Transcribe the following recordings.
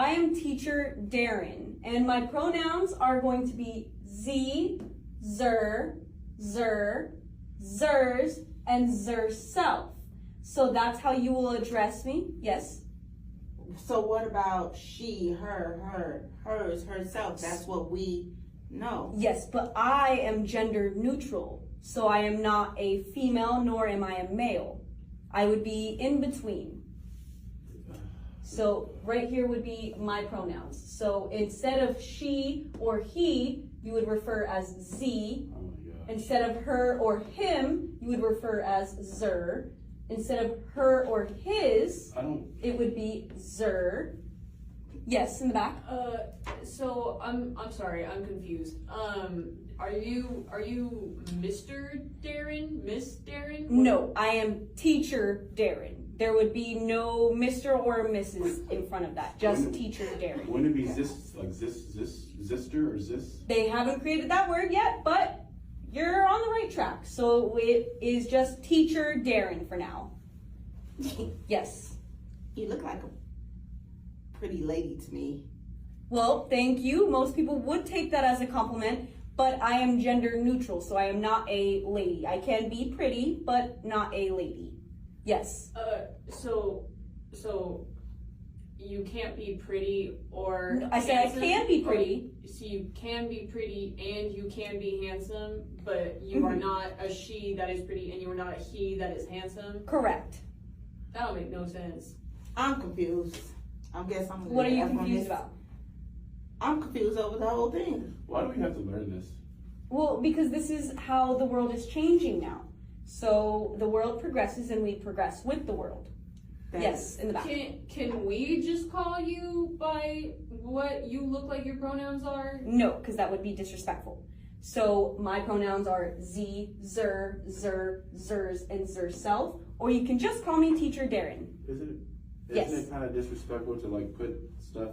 I am teacher Darren, and my pronouns are going to be Z, zer, zer, zers, and zerself. So that's how you will address me. Yes? So what about she, her, hers, herself? That's what we know. Yes, but I am gender neutral. So I am not a female, nor am I a male. I would be in between. So right here would be my pronouns. So instead of she or he, you would refer as Z. Instead of her or him, you would refer as zer. Instead of her or his, it would be zer. Yes, in the back. So I'm sorry, I'm confused. Are you Mr. Darren, Miss Darren? No, I am teacher Darren. There would be no Mr. or Mrs. in front of that, just teacher Darren. Wouldn't it be zister or zis? They haven't created that word yet, but you're on the right track. So it is just teacher Darren for now. Yes. You look like a pretty lady to me. Well, thank you. Most people would take that as a compliment, but I am gender neutral, so I am not a lady. I can be pretty, but not a lady. Yes. So you can't be pretty or I said I can be pretty. So you can be pretty and you can be handsome, but you are not a she that is pretty and you are not a he that is handsome. Correct. That don't make no sense. I'm confused. I guess I'm. What are you confused about? I'm confused over the whole thing. Why do we have to learn this? Well, because this is how the world is changing now. So the world progresses and we progress with the world. Yes, in the back. Can we just call you by what you look like your pronouns are? No, because that would be disrespectful. So my pronouns are Z, zer, zer, zers, and zerself. Or you can just call me teacher Darren. Isn't Yes. it kind of disrespectful to like put stuff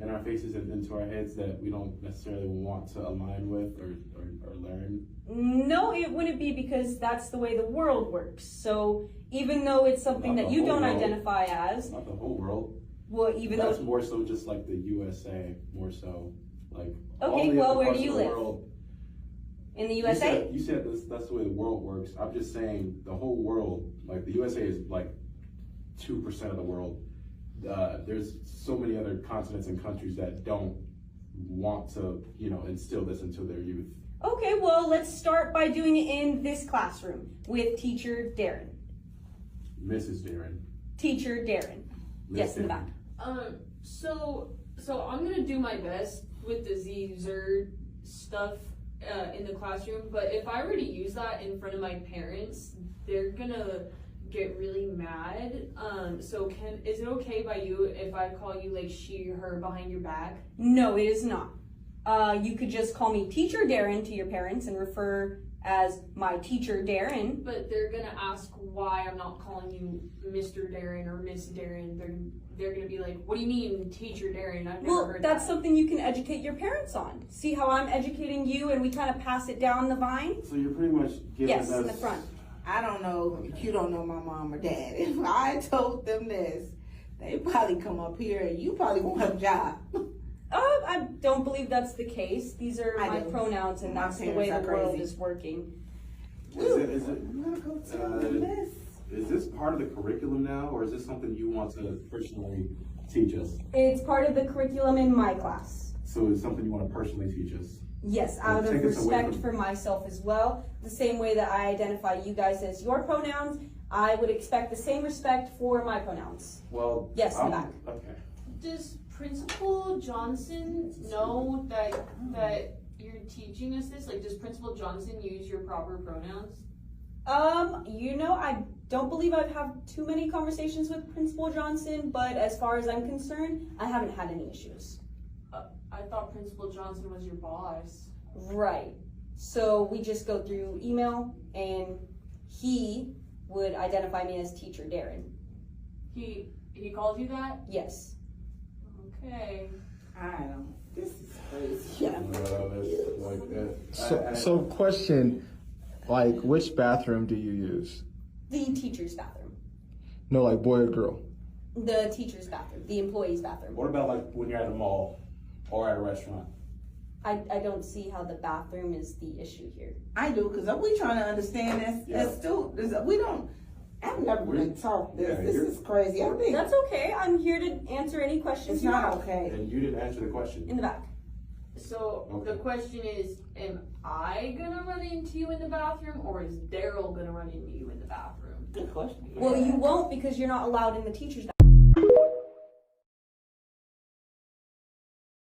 in our faces and into our heads that we don't necessarily want to align with or learn? No, it wouldn't be, because that's the way the world works. So even though it's something Not that the you whole don't world. identify as, Not the whole world. well, even That's though, more so just like the USA, more so like. Okay, all the well, other where parts do you of the live? world- in the USA, You said that's the way the world works. I'm just saying the whole world, like the USA is like 2% of the world. There's so many other continents and countries that don't want to, instill this into their youth. okay, well, let's start by doing it in this classroom with teacher Darren. Mrs. Darren. Teacher Darren. Miss Yes, in the Darren. back. So I'm gonna do my best with the Z-Zer stuff in the classroom, but if I were to use that in front of my parents, they're gonna get really mad. So is it okay by you if I call you like she, her behind your back? No, it is not. You could just call me teacher Darren to your parents and refer as my teacher Darren. But they're gonna ask why I'm not calling you Mr. Darren or Miss Darren. They're gonna be like, what do you mean teacher Darren? I've never Well, heard that's that. something you can educate your parents on. See how I'm educating you and we kind of pass it down the vine? So you're pretty much giving Yes, us. in the front. I don't know. You don't know my mom or dad. If I told them this, they probably come up here and you probably won't have a job. I don't believe that's the case. These are I my do. pronouns, and My that's the way the parents are world crazy. is working. I'm gonna go tell them this. Is this part of the curriculum now, or is this something you want to personally teach us? It's part of the curriculum in my class. So it's something you want to personally teach us? Yes, Well, out of take us away respect from- for myself as well. The same way that I identify you guys as your pronouns, I would expect the same respect for my pronouns. Well, Yes, in the back. Okay. Does Principal Johnson know that you're teaching us this? Like, does Principal Johnson use your proper pronouns? I don't believe I've had too many conversations with Principal Johnson, but as far as I'm concerned, I haven't had any issues. I thought Principal Johnson was your boss. Right. So we just go through email, and he would identify me as teacher Darren. He called you that? Yes. Okay. I don't. This is crazy. It's like that. So question, like, which bathroom do you use? The teacher's bathroom. No, like boy or girl? The teacher's bathroom, the employee's bathroom. What about like when you're at a mall or at a restaurant? I don't see how the bathroom is the issue here. I do, because we trying to understand this. Yeah. It's still, we don't, I've never been taught this. Yeah, This you're- is crazy. I think That's okay. I'm here to answer any questions it's you not have. okay. And you didn't answer the question. In the back. So Okay. the question is, am I gonna run into you in the bathroom, or is Daryl gonna run into you in the bathroom? Good question. Well, you won't because you're not allowed in the teacher's bathroom.